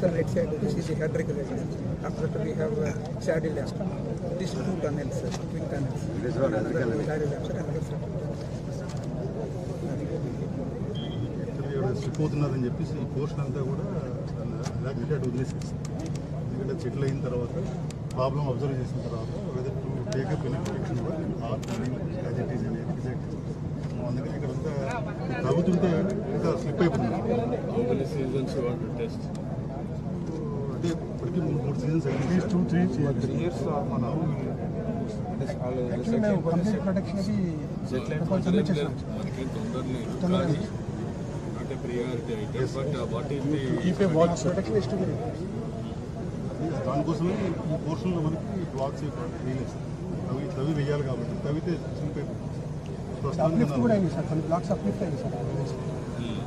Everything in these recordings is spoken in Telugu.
sir, right side, this is the Hedrick residence. After that, we have Saddle Last. These two tunnels, twin tunnels. Another Saddle Last, another Saddle. పోతున్నారని చెప్పేసి ఈ పోర్షన్ అంతా కూడా ఇలాగంటే అటు వదిలేసేసి ఎందుకంటే సెటిల్ అయిన తర్వాత ప్రాబ్లం అబ్జర్వ్ చేసిన తర్వాత whether to take up any protection as it is అనేది డిసైడ్ చేస్తాం. అందుకని ఇక్కడ అంతా తగ్గుతుంటే ఇంకా స్లిప్ అయిపోతుంది. అంటే ఇప్పటికీ 3 సీజన్స్ అయింది. 2-3 years మనం దానికోసమే ఈ పోర్షన్లో మనకి బ్లాక్స్ వేయలేదు. తవి వేయాలి కాబట్టి తవితే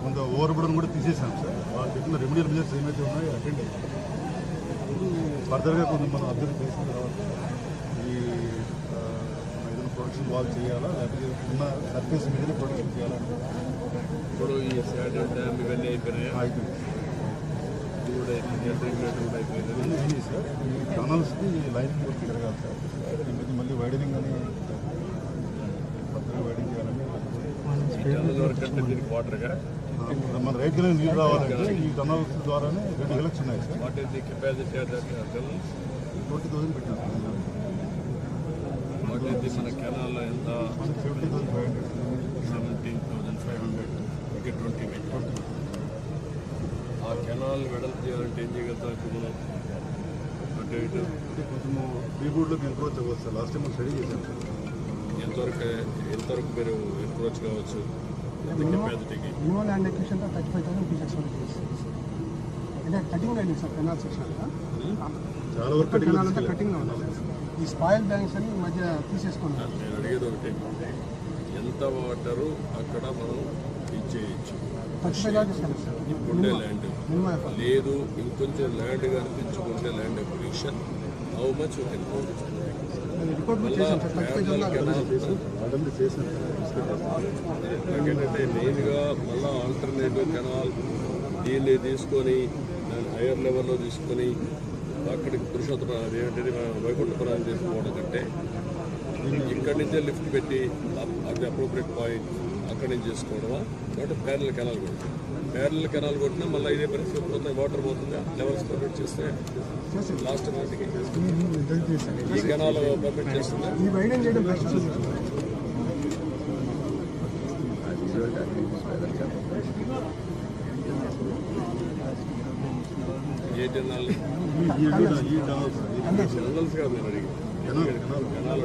కొంత ఓవర్బుడన్ కూడా తీసేసాం సార్. వాళ్ళు చెప్పిన రెమెడియల్ మెజర్స్ ఏమైతే ఉన్నాయో అటెండ్ అయ్యాయి. ఫర్దర్గా కొంచెం మనం అబ్జర్వ్ చేసిన తర్వాత ఈ ఏదైనా ప్రొడక్షన్ వాల్ చేయాలా లేకపోతే ఉన్న సర్ఫేస్ మీదనే ప్రొడక్షన్ చేయాలని ఇప్పుడు ఈ శాడల్ డ్యామ్ ఇవన్నీ అయిపోయినాయి. సార్ ఈ టనల్స్కి లైనింగ్ వర్క్ జరగాలి సార్. ఈ మళ్ళీ వైడనింగ్ అని కొత్తగా వైడింగ్ చేయాలని మన రైట్ కింద నీళ్ళు రావాలంటే ఈ టనల్స్ ద్వారానే 2 ఎలక్స్ ఉన్నాయి సార్. 20,000 పెట్టాం మన కెనాల్లో ఎంత 70,500 17,500 ఇంకా 20. ఆ కెనాల్ వెడల్పు చేయాలంటే ఏం చేయగలుగుతాం ఇప్పుడు మనం అటు ఇటు అంటే కొంచెము బీబూడ్లోకి ఎంక్రోచ్ అవ్వచ్చు సార్. లాస్ట్ టైం స్టడీ చేశాం సార్. ఎంతవరకు మీరు ఎంక్రోచ్ కావచ్చు కెపాసిటీకి? మినిమం ల్యాండ్ ఎక్విజిషన్ 35,000 పీసెస్ అంటే కటింగ్ అయింది సార్. కెనాల్ సెక్షన్ చాలా వరకు కెనాల్ అంతా కటింగ్లో ఉంది. ఈ స్పాయిల్ బ్యాంక్స్ అని ఈ మధ్య తీసేసుకున్నాం. నేను అడిగేది ఒకటి, ఎంత వాటరు అక్కడ మనం ఇచ్చేయచ్చు? ఉండే ల్యాండ్ లేదు, ఇంకొంచెం ల్యాండ్ కనిపించుకుంటే ల్యాండ్ ఎక్విజిషన్ హౌ మచ్ నాకేంటంటే మెయిన్గా మళ్ళీ ఆల్టర్నేటివ్ కెనాల్ దీన్ని తీసుకొని దాన్ని హైయర్ లెవెల్లో తీసుకొని అక్కడికి పురుషోత్తమ అదేంటది వైకుంఠపురాన్ని తీసుకోవడం కంటే ఇక్కడి నుంచే లిఫ్ట్ పెట్టి అది అప్రోప్రియట్ పాయింట్ అక్కడి నుంచి చేసుకోవడమా కాబట్టి ప్యారల్ కెనాల్ కొడుతుంది. ప్యారల్ కెనాల్ కొట్టినా మళ్ళీ ఇదే పరిస్థితి పోతుంది, వాటర్ పోతుందా, లెవెల్స్ పర్మిట్ చేస్తే లాస్ట్ నాటికి ఈ కెనాల్ పర్మిట్ చేస్తుందా? ఏ కెనాల్? కెనాల్స్ కాదు నేను అడిగి కెనాల్